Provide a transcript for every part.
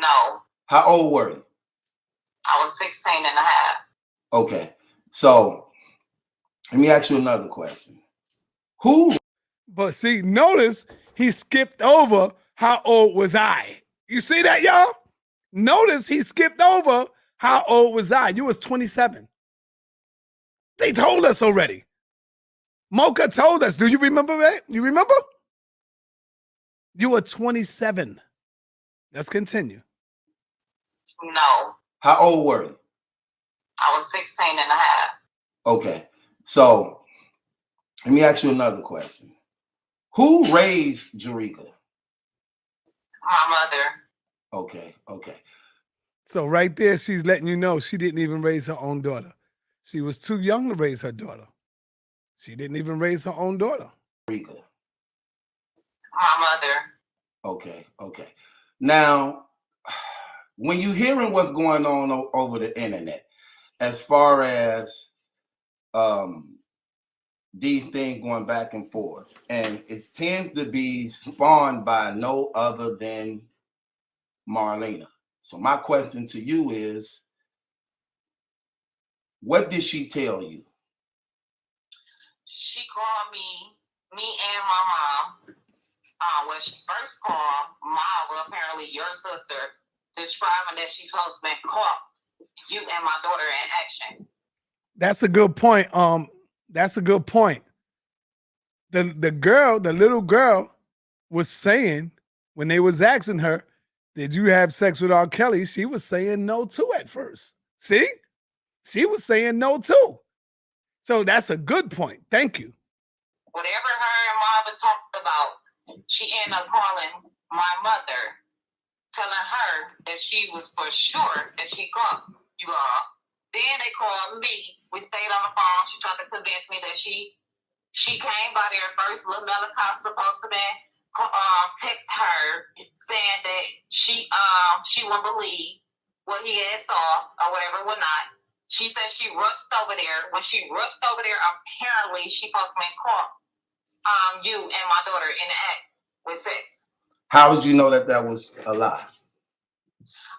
No. How old were you? I was 16 and a half. Okay. So let me ask you another question. Who? But see, notice he skipped over how old was I. You see that, y'all? Notice he skipped over how old was I. You was 27. They told us already. Mocha told us. Do you remember that? You remember? You were 27. Let's continue. No. How old were you? I was 16 and a half. Okay. So let me ask you another question. Who raised Jerika? My mother. Okay. Okay. So right there, she's letting you know she didn't even raise her own daughter. She was too young to raise her daughter. She didn't even raise her own daughter. Jerika. My mother. Okay. Okay. Now, when you're hearing what's going on over the internet, as far as these things going back and forth, and it tends to be spawned by no other than Marlena. So my question to you is, what did she tell you? She called me and my mom. When she first called, Mama, apparently your sister, describing that she supposed to been caught you and my daughter in action. That's a good point. That's a good point. The little girl was saying when they was asking her, did you have sex with R. Kelly? She was saying no too at first. See? She was saying no too. So that's a good point. Thank you. Whatever her and Marvin talked about, she ended up calling my mother, telling her that she was for sure that she caught you all. Then they called me. We stayed on the phone. She tried to convince me that she came by there first. Lil Melicott supposed to be text her saying that she wouldn't believe what he had saw or whatever, whatnot. She said she rushed over there. When she rushed over there, apparently she supposed to be caught you and my daughter in the act with sex. How did you know that was a lie?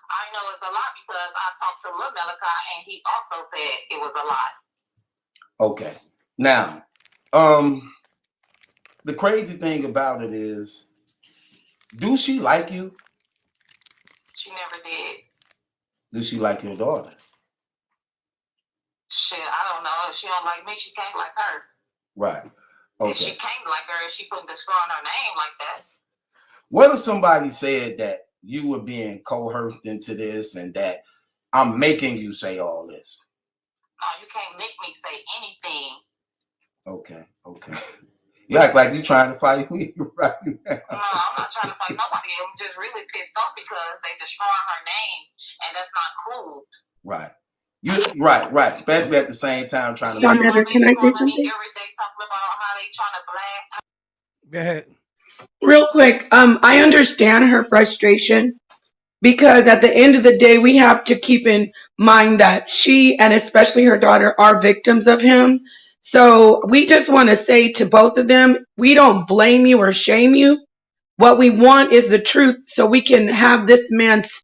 I know it's a lie because I talked to Lil Melicott and he also said it was a lie. Okay. Now, the crazy thing about it is, do she like you? She never did. Does she like your daughter? Shit, I don't know. If she don't like me, she can't like her. Right. Okay. If she can't like her, if she putting the screw on her name like that. What if somebody said that you were being coerced into this and that I'm making you say all this? No, you can't make me say anything. Okay. Okay. You act like you're trying to fight me right now. No, I'm not trying to fight nobody. I'm just really pissed off because they destroying her name, and that's not cool. Right. Right. Especially at the same time trying to Can I say something? Every day talking about how they trying to blast her. Go ahead. Real quick, I understand her frustration because at the end of the day, we have to keep in mind that she and especially her daughter are victims of him. So we just want to say to both of them, we don't blame you or shame you. What we want is the truth so we can have this man